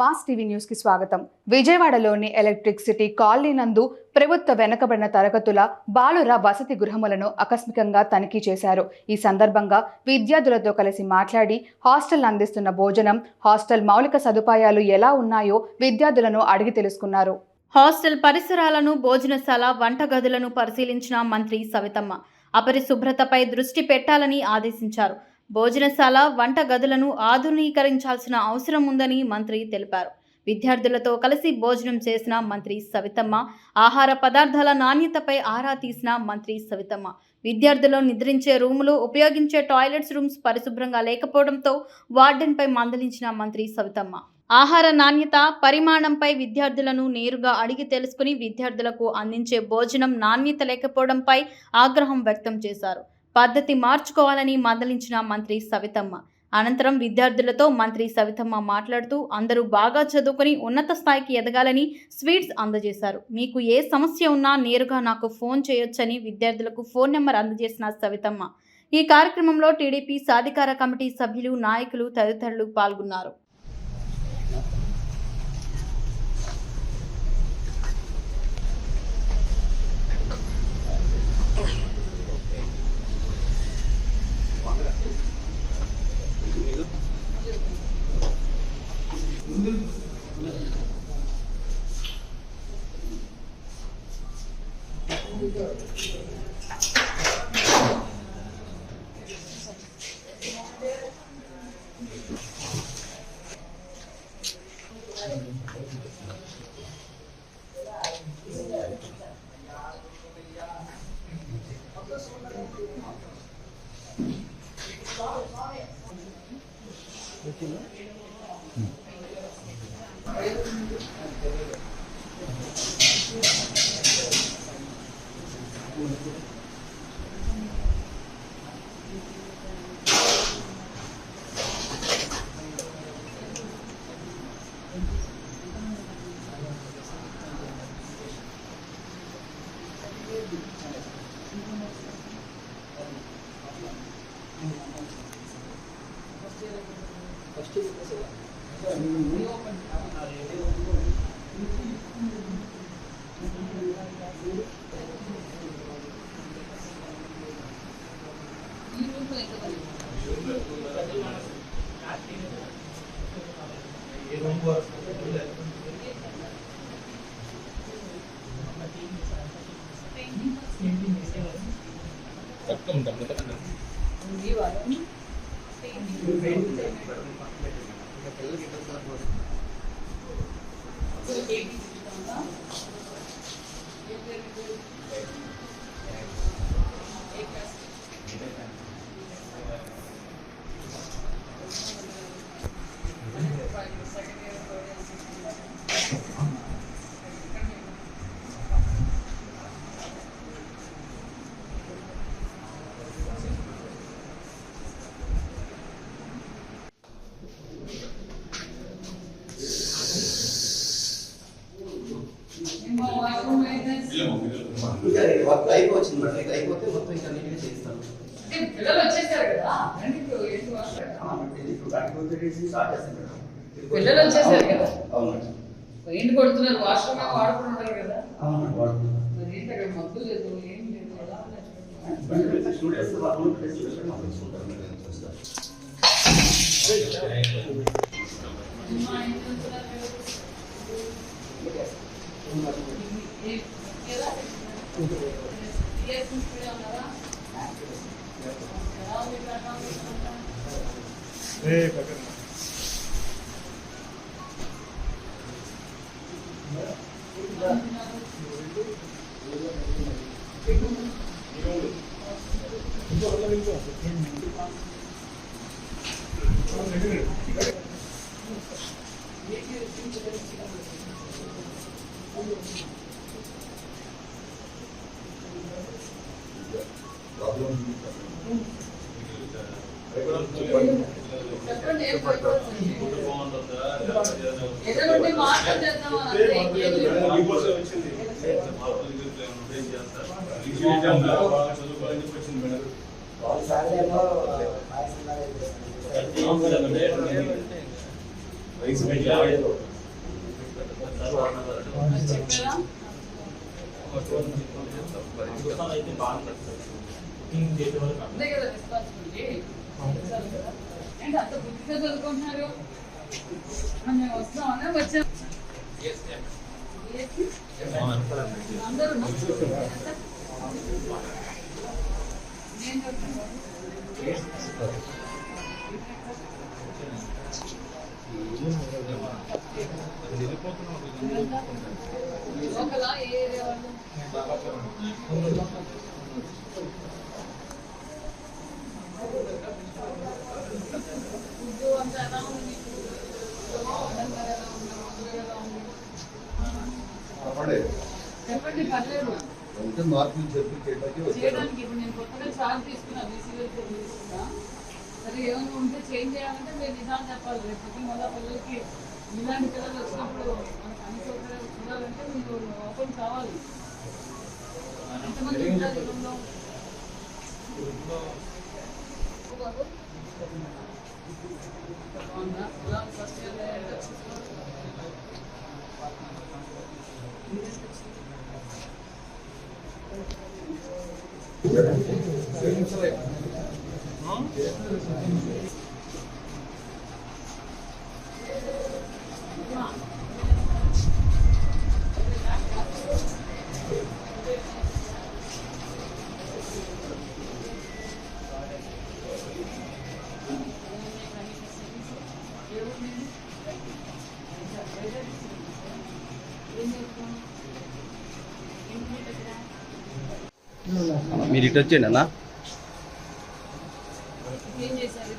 Mass TV news కి స్వాగతం. విజయవాడలోని ఎలక్ట్రిక్ సిటీ కాలనీ నందు ప్రభుత్వ వెనుకబడిన తరగతుల బాలుర వసతి గృహములను ఆకస్మికంగా తనిఖీ చేశారు. ఈ సందర్భంగా విద్యార్థులతో కలిసి మాట్లాడి హాస్టల్ అందిస్తున్న భోజనం, హాస్టల్ మౌలిక సదుపాయాలు ఎలా ఉన్నాయో విద్యార్థులను అడిగి తెలుసుకున్నారు. హాస్టల్ పరిసరాలను, భోజనశాల, వంటగదులను పరిశీలించిన మంత్రి సవితమ్మ అపరిశుభ్రతపై దృష్టి పెట్టాలని ఆదేశించారు. భోజనశాల, వంటగదులను ఆధునీకరించాల్సిన అవసరం ఉందని మంత్రి తెలిపారు. విద్యార్థులతో కలిసి భోజనం చేసిన మంత్రి సవితమ్మ ఆహార పదార్థాల నాణ్యతపై ఆరా తీసిన మంత్రి సవితమ్మ విద్యార్థులు నిద్రించే రూములు, ఉపయోగించే టాయిలెట్స్ రూమ్స్ పరిశుభ్రంగా లేకపోవడంతో వార్డెన్పై మందలించిన మంత్రి సవితమ్మ ఆహార నాణ్యత, పరిమాణంపై విద్యార్థులను నేరుగా అడిగి తెలుసుకుని విద్యార్థులకు అందించే భోజనం నాణ్యత లేకపోవడంపై ఆగ్రహం వ్యక్తం చేశారు. పద్ధతి మార్చుకోవాలని మందలించిన మంత్రి సవితమ్మ అనంతరం విద్యార్థులతో మంత్రి సవితమ్మ మాట్లాడుతూ అందరూ బాగా చదువుకుని ఉన్నత స్థాయికి ఎదగాలని స్వీట్స్ అందజేశారు. మీకు ఏ సమస్య ఉన్నా నేరుగా నాకు ఫోన్ చేయొచ్చని విద్యార్థులకు ఫోన్ నెంబర్ అందజేసిన సవితమ్మ ఈ కార్యక్రమంలో టీడీపీ సాధికార కమిటీ సభ్యులు, నాయకులు తదితరులు పాల్గొన్నారు. అయిపోతే మొత్తం ఇంకా నీట్గా చేస్తాను. పిల్లలు వచ్చేసారు కదా, పిల్లలు వచ్చేసారు కదా. అవునండి, పెయింట్ కొడుతున్నారు, వాష్రూమ్ వాడుకుని ఉంటారు కదా. అవునండి, వాడుతున్నారు. అక్కడ మందు లేదు, ఏం లేదు కదా. స్టూడెంట్స్ రైస్ చెప్పారా అంతే కదా రెస్పాన్సిబిలిటీ ఏంటి అంత బుద్ధిగా చదువుకుంటున్నారు మేము వస్తామన్నా వచ్చాం అందరూ నేను లోకలా ఏ ఏరియా వాళ్ళు ఫుడ్ అంతా ఎలా ఉంది చెప్పండి పర్లేదు మార్పులు చెప్పి చేయడానికి ఇప్పుడు నేను కొత్తగా ఛార్జ్ తీసుకున్నాను బీసీఎల్ తీసుకున్నా సరే ఏమైనా ఉంటే చేంజ్ చేయాలంటే మీరు నిజాలు చెప్పాలి రేపు మళ్ళీ పిల్లలకి ఇలాంటి పిల్లలు వచ్చినప్పుడు మనకు అన్ని సౌకర్యాలు చూడాలంటే మీరు ఓపెన్ కావాలి ఎంతమంది ఉంటారు రూమ్లో బాగుందా ఎలా ఫస్ట్ ఇయర్ మీరు ఇటు వచ్చేయండి అన్న. ఏం చేశారు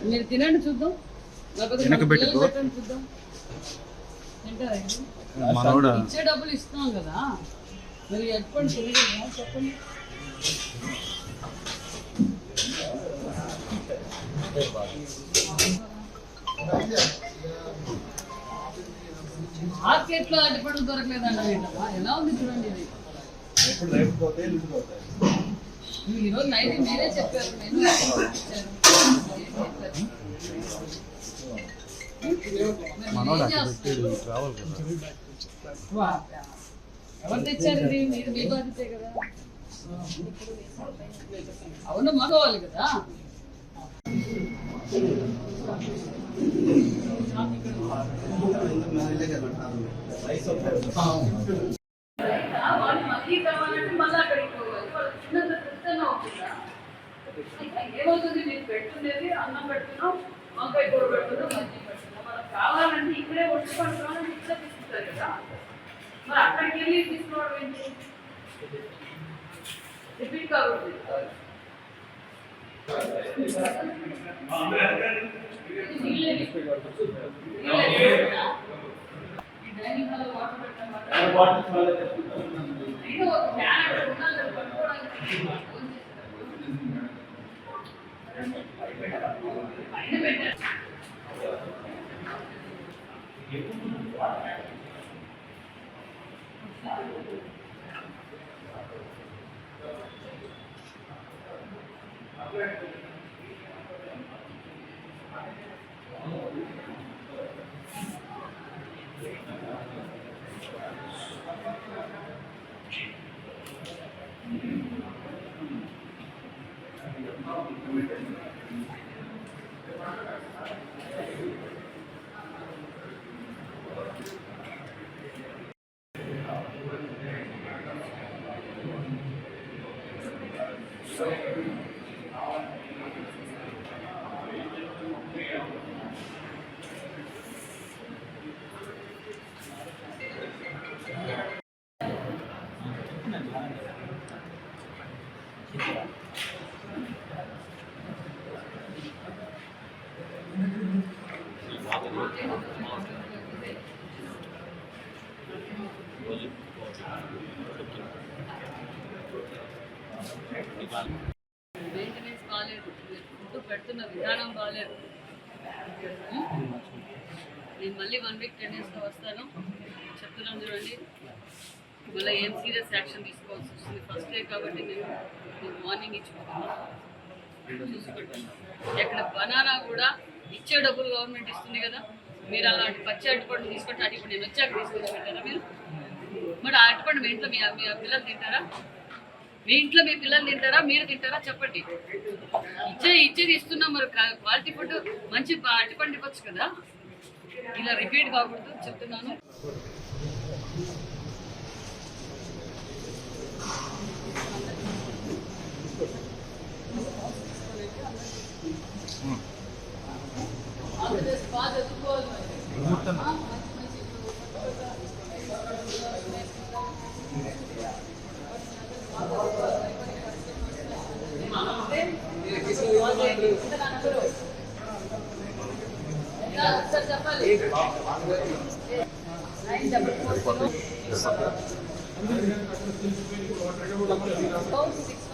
మీరు తినండి చూద్దాం లేకపోతే పెట్టండి చూద్దాం తింటారా ఇచ్చే డబ్బులు ఇస్తాం కదా మీరు చెప్పండి తెలియదు చెప్పండి మార్కెట్లో అడ్డుపడులు దొరకలేదండి ఎలా ఉంది చూడండి ఇది ఈరోజు నైట్ మీరే చెప్పారు నేను ఎవరు తెచ్చారు ఇది మీరు మీ బాధ్యతే కదా అవును మగవాలి కదా వాళ్ళు మళ్ళీ కావాలంటే మళ్ళీ అక్కడికి పోవాలి వాళ్ళు చిన్న తృప్తంగా అవుతుందా ఏమవుతుంది మీరు పెట్టుకునేది అన్నం పెడుతున్నాం వంకాయ కూర పెడుతున్నాం మజ్జిగ పెడుతున్నాం వాళ్ళకి కావాలంటే ఇక్కడే వచ్చి పడుకోవాలని ఇక్కడే తీసుకుంటారు కదా మరి అక్కడికి వెళ్ళి తీసుకోవడం ఏంటి రిపీట్ కాకూడదు డైనింగ్ హాల్ వాటర్ పెట్టాలి ఒక ఫ్యాన్ అక్కడ ఉండాలి పట్టుకోవడానికి పైన పెట్టారు మెయింటెనెన్స్ బాగాలేదు, ఫుడ్ పెడుతున్న విధానం బాగాలేదు. నేను మళ్ళీ 1 వీక్ 10 డేస్లో వస్తాను, చెప్తున్నాను చూడండి. మళ్ళీ ఏం సీరియస్ యాక్షన్ తీసుకోవాల్సి వస్తుంది. ఫస్ట్ డే కాబట్టి నేను మార్నింగ్ ఇచ్చిపోతున్నాను, చూసుకుంటాను. ఎక్కడ బనానా కూడా ఇచ్చే డబ్బులు గవర్నమెంట్ ఇస్తుంది కదా, మీరు అలాంటి పచ్చి అరటిపండు తీసుకుంటే అరటిపండు నేను వచ్చాక తీసుకొచ్చి పెట్టారా మీరు? మరి ఆ అరటిపండు మీ ఇంట్లో మీ పిల్లలు తింటారా? మీ ఇంట్లో మీ పిల్లలు తింటారా, మీరు తింటారా? చెప్పండి. ఇచ్చేది ఇస్తున్నాం, మరి క్వాలిటీ ఫుడ్ మంచి అరటిపండు ఇవ్వచ్చు కదా. ఇలా రిపీట్ కాకూడదు చెప్తున్నాను. బాగా చదువుకోవాలి సార్, చెప్పాలి. 944